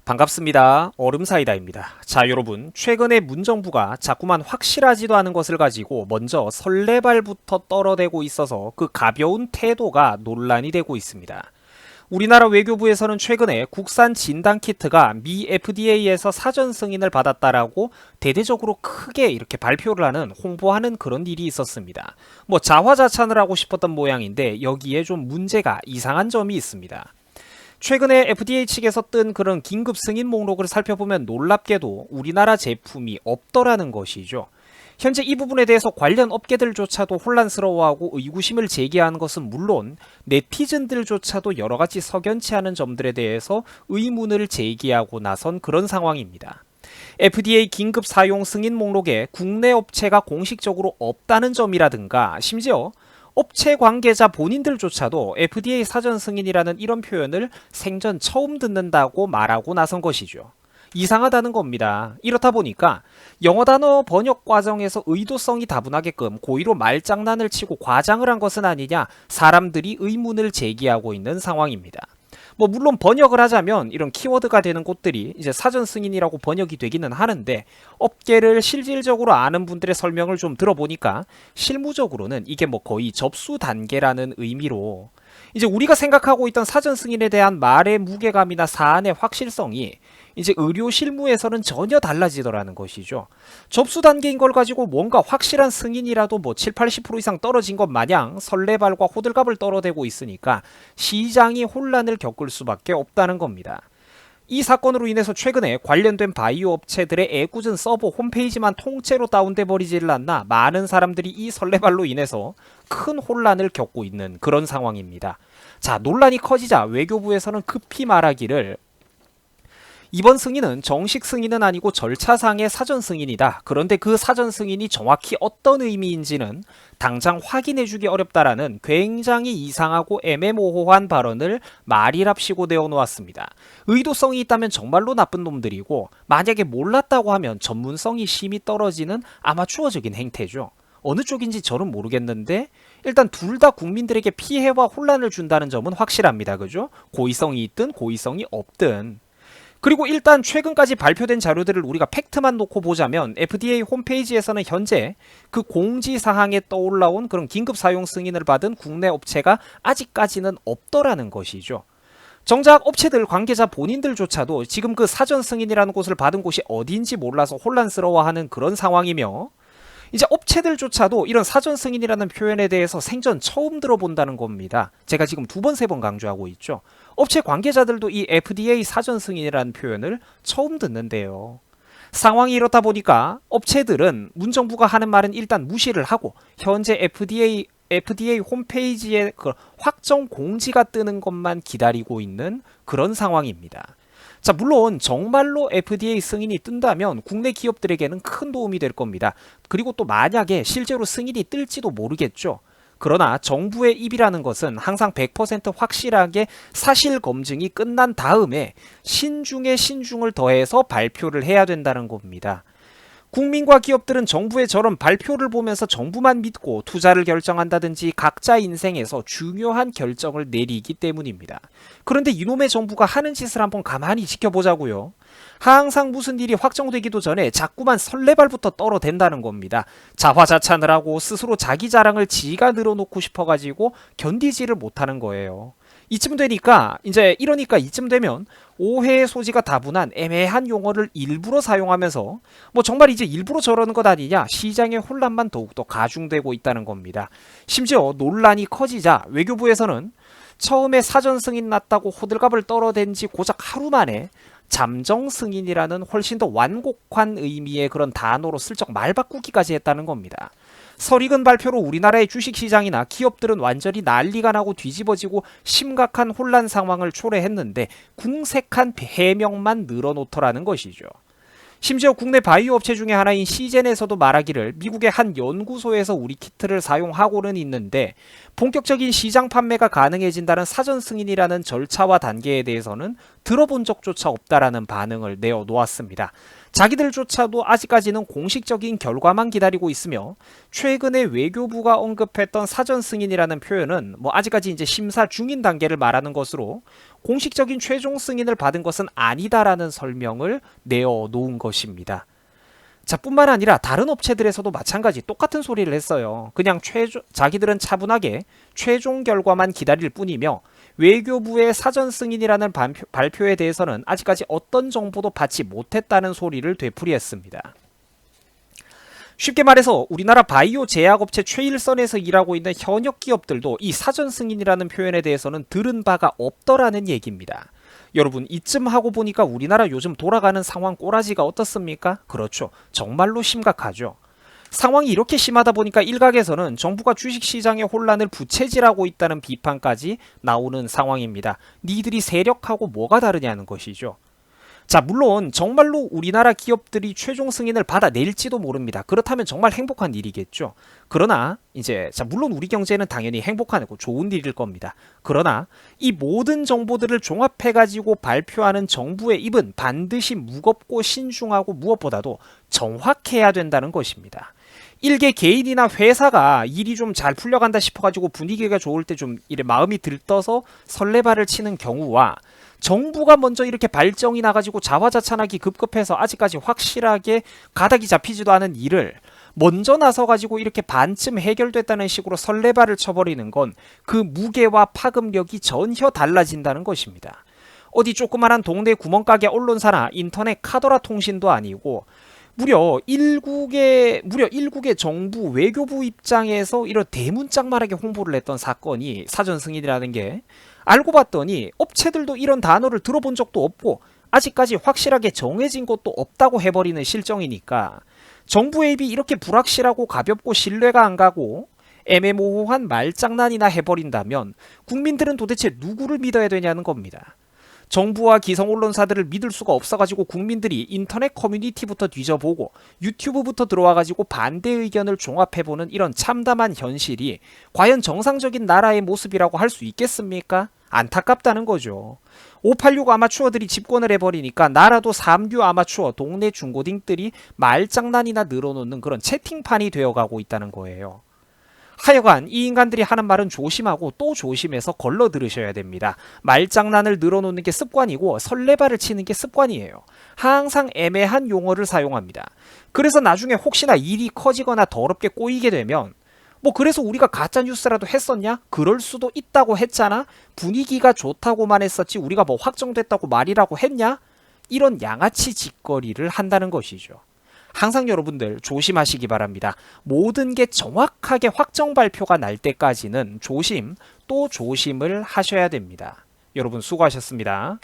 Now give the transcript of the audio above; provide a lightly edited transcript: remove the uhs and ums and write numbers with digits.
반갑습니다. 얼음사이다입니다. 자, 여러분, 최근에 문정부가 자꾸만 확실하지도 않은 것을 가지고 먼저 설레발부터 떨어대고 있어서 그 가벼운 태도가 논란이 되고 있습니다. 우리나라 외교부에서는 최근에 국산 진단키트가 미 FDA에서 사전 승인을 받았다라고 대대적으로 크게 이렇게 발표를 하는, 홍보하는 그런 일이 있었습니다. 자화자찬을 하고 싶었던 모양인데 여기에 좀 문제가, 이상한 점이 있습니다. 최근에 FDA 측에서 뜬 그런 긴급 승인 목록을 살펴보면 놀랍게도 우리나라 제품이 없더라는 것이죠. 현재 이 부분에 대해서 관련 업계들조차도 혼란스러워하고 의구심을 제기하는 것은 물론 네티즌들조차도 여러가지 석연치 않은 점들에 대해서 의문을 제기하고 나선 그런 상황입니다. FDA 긴급 사용 승인 목록에 국내 업체가 공식적으로 없다는 점이라든가, 심지어 업체 관계자 본인들조차도 FDA 사전 승인이라는 이런 표현을 생전 처음 듣는다고 말하고 나선 것이죠. 이상하다는 겁니다. 이렇다 보니까 영어 단어 번역 과정에서 의도성이 다분하게끔 고의로 말장난을 치고 과장을 한 것은 아니냐, 사람들이 의문을 제기하고 있는 상황입니다. 물론 번역을 하자면 이런 키워드가 되는 곳들이 이제 사전 승인이라고 번역이 되기는 하는데, 업계를 실질적으로 아는 분들의 설명을 좀 들어보니까 실무적으로는 이게 거의 접수 단계라는 의미로, 이제 우리가 생각하고 있던 사전 승인에 대한 말의 무게감이나 사안의 확실성이 이제 의료 실무에서는 전혀 달라지더라는 것이죠. 접수 단계인 걸 가지고 뭔가 확실한 승인이라도 7, 80% 이상 떨어진 것 마냥 설레발과 호들갑을 떨어대고 있으니까 시장이 혼란을 겪을 수밖에 없다는 겁니다. 이 사건으로 인해서 최근에 관련된 바이오 업체들의 애꿎은 서버 홈페이지만 통째로 다운돼 버리지를 않나 많은 사람들이 이 설레발로 인해서 큰 혼란을 겪고 있는 그런 상황입니다. 자, 논란이 커지자 외교부에서는 급히 말하기를, 이번 승인은 정식 승인은 아니고 절차상의 사전 승인이다. 그런데 그 사전 승인이 정확히 어떤 의미인지는 당장 확인해주기 어렵다라는 굉장히 이상하고 애매모호한 발언을 말이랍시고 내어놓았습니다. 의도성이 있다면 정말로 나쁜 놈들이고, 만약에 몰랐다고 하면 전문성이 심히 떨어지는 아마추어적인 행태죠. 어느 쪽인지 저는 모르겠는데 일단 둘 다 국민들에게 피해와 혼란을 준다는 점은 확실합니다. 그죠? 고의성이 있든 고의성이 없든. 그리고 일단 최근까지 발표된 자료들을 우리가 팩트만 놓고 보자면 FDA 홈페이지에서는 현재 그 공지사항에 떠올라온 그런 긴급 사용 승인을 받은 국내 업체가 아직까지는 없더라는 것이죠. 정작 업체들 관계자 본인들조차도 지금 그 사전 승인이라는 곳을 받은 곳이 어디인지 몰라서 혼란스러워하는 그런 상황이며, 이제 업체들조차도 이런 사전 승인이라는 표현에 대해서 생전 처음 들어본다는 겁니다. 제가 지금 2번, 3번 강조하고 있죠. 업체 관계자들도 이 FDA 사전 승인이라는 표현을 처음 듣는데요. 상황이 이렇다 보니까 업체들은 문정부가 하는 말은 일단 무시를 하고 현재 FDA 홈페이지에 그 확정 공지가 뜨는 것만 기다리고 있는 그런 상황입니다. 자, 물론 정말로 FDA 승인이 뜬다면 국내 기업들에게는 큰 도움이 될 겁니다. 그리고 또 만약에 실제로 승인이 뜰지도 모르겠죠. 그러나 정부의 입이라는 것은 항상 100% 확실하게 사실 검증이 끝난 다음에 신중에 신중을 더해서 발표를 해야 된다는 겁니다. 국민과 기업들은 정부의 저런 발표를 보면서 정부만 믿고 투자를 결정한다든지 각자 인생에서 중요한 결정을 내리기 때문입니다. 그런데 이놈의 정부가 하는 짓을 한번 가만히 지켜보자고요. 항상 무슨 일이 확정되기도 전에 자꾸만 설레발부터 떨어댄다는 겁니다. 자화자찬을 하고 스스로 자기 자랑을 지가 늘어놓고 싶어가지고 견디지를 못하는 거예요. 이쯤 되니까 이쯤 되면 오해의 소지가 다분한 애매한 용어를 일부러 사용하면서 정말 이제 일부러 저러는 것 아니냐, 시장의 혼란만 더욱더 가중되고 있다는 겁니다. 심지어 논란이 커지자 외교부에서는 처음에 사전 승인 났다고 호들갑을 떨어댄 지 고작 하루 만에 잠정 승인이라는 훨씬 더 완곡한 의미의 그런 단어로 슬쩍 말 바꾸기까지 했다는 겁니다. 설익은 발표로 우리나라의 주식시장이나 기업들은 완전히 난리가 나고 뒤집어지고 심각한 혼란 상황을 초래했는데 궁색한 해명만 늘어놓더라는 것이죠. 심지어 국내 바이오 업체 중에 하나인 시젠에서도 말하기를 미국의 한 연구소에서 우리 키트를 사용하고는 있는데 본격적인 시장 판매가 가능해진다는 사전 승인이라는 절차와 단계에 대해서는 들어본 적조차 없다라는 반응을 내어놓았습니다. 자기들조차도 아직까지는 공식적인 결과만 기다리고 있으며, 최근에 외교부가 언급했던 사전 승인이라는 표현은 아직까지 이제 심사 중인 단계를 말하는 것으로 공식적인 최종 승인을 받은 것은 아니다라는 설명을 내어 놓은 것입니다. 자, 뿐만 아니라 다른 업체들에서도 마찬가지 똑같은 소리를 했어요. 그냥 자기들은 차분하게 최종 결과만 기다릴 뿐이며 외교부의 사전 승인이라는 발표에 대해서는 아직까지 어떤 정보도 받지 못했다는 소리를 되풀이했습니다. 쉽게 말해서 우리나라 바이오 제약업체 최일선에서 일하고 있는 현역 기업들도 이 사전 승인이라는 표현에 대해서는 들은 바가 없더라는 얘기입니다. 여러분, 이쯤 하고 보니까 우리나라 요즘 돌아가는 상황 꼬라지가 어떻습니까? 그렇죠. 정말로 심각하죠. 상황이 이렇게 심하다 보니까 일각에서는 정부가 주식시장의 혼란을 부채질하고 있다는 비판까지 나오는 상황입니다. 니들이 세력하고 뭐가 다르냐는 것이죠. 자, 물론 정말로 우리나라 기업들이 최종 승인을 받아낼지도 모릅니다. 그렇다면 정말 행복한 일이겠죠. 그러나 이제 물론 우리 경제는 당연히 행복하고 좋은 일일 겁니다. 그러나 이 모든 정보들을 종합해가지고 발표하는 정부의 입은 반드시 무겁고 신중하고 무엇보다도 정확해야 된다는 것입니다. 일개 개인이나 회사가 일이 좀 잘 풀려간다 싶어가지고 분위기가 좋을 때 좀 이래 마음이 들떠서 설레발을 치는 경우와 정부가 먼저 이렇게 발정이 나가지고 자화자찬하기 급급해서 아직까지 확실하게 가닥이 잡히지도 않은 일을 먼저 나서가지고 이렇게 반쯤 해결됐다는 식으로 설레발을 쳐버리는 건 그 무게와 파급력이 전혀 달라진다는 것입니다. 어디 조그만한 동네 구멍가게 언론사나 인터넷 카더라 통신도 아니고 무려 일국의 정부 외교부 입장에서 이런 대문짝만하게 홍보를 했던 사건이 사전 승인이라는 게 알고 봤더니 업체들도 이런 단어를 들어본 적도 없고 아직까지 확실하게 정해진 것도 없다고 해버리는 실정이니까 정부의 입이 이렇게 불확실하고 가볍고 신뢰가 안 가고 애매모호한 말장난이나 해버린다면 국민들은 도대체 누구를 믿어야 되냐는 겁니다. 정부와 기성 언론사들을 믿을 수가 없어가지고 국민들이 인터넷 커뮤니티부터 뒤져보고 유튜브부터 들어와가지고 반대 의견을 종합해보는 이런 참담한 현실이 과연 정상적인 나라의 모습이라고 할 수 있겠습니까? 안타깝다는 거죠. 586 아마추어들이 집권을 해버리니까 나라도 3류 아마추어 동네 중고딩들이 말장난이나 늘어놓는 그런 채팅판이 되어가고 있다는 거예요. 하여간 이 인간들이 하는 말은 조심하고 또 조심해서 걸러 들으셔야 됩니다. 말장난을 늘어놓는 게 습관이고 설레발을 치는 게 습관이에요. 항상 애매한 용어를 사용합니다. 그래서 나중에 혹시나 일이 커지거나 더럽게 꼬이게 되면 그래서 우리가 가짜뉴스라도 했었냐? 그럴 수도 있다고 했잖아? 분위기가 좋다고만 했었지 우리가 확정됐다고 말이라고 했냐? 이런 양아치 짓거리를 한다는 것이죠. 항상 여러분들 조심하시기 바랍니다. 모든 게 정확하게 확정 발표가 날 때까지는 조심 또 조심을 하셔야 됩니다. 여러분 수고하셨습니다.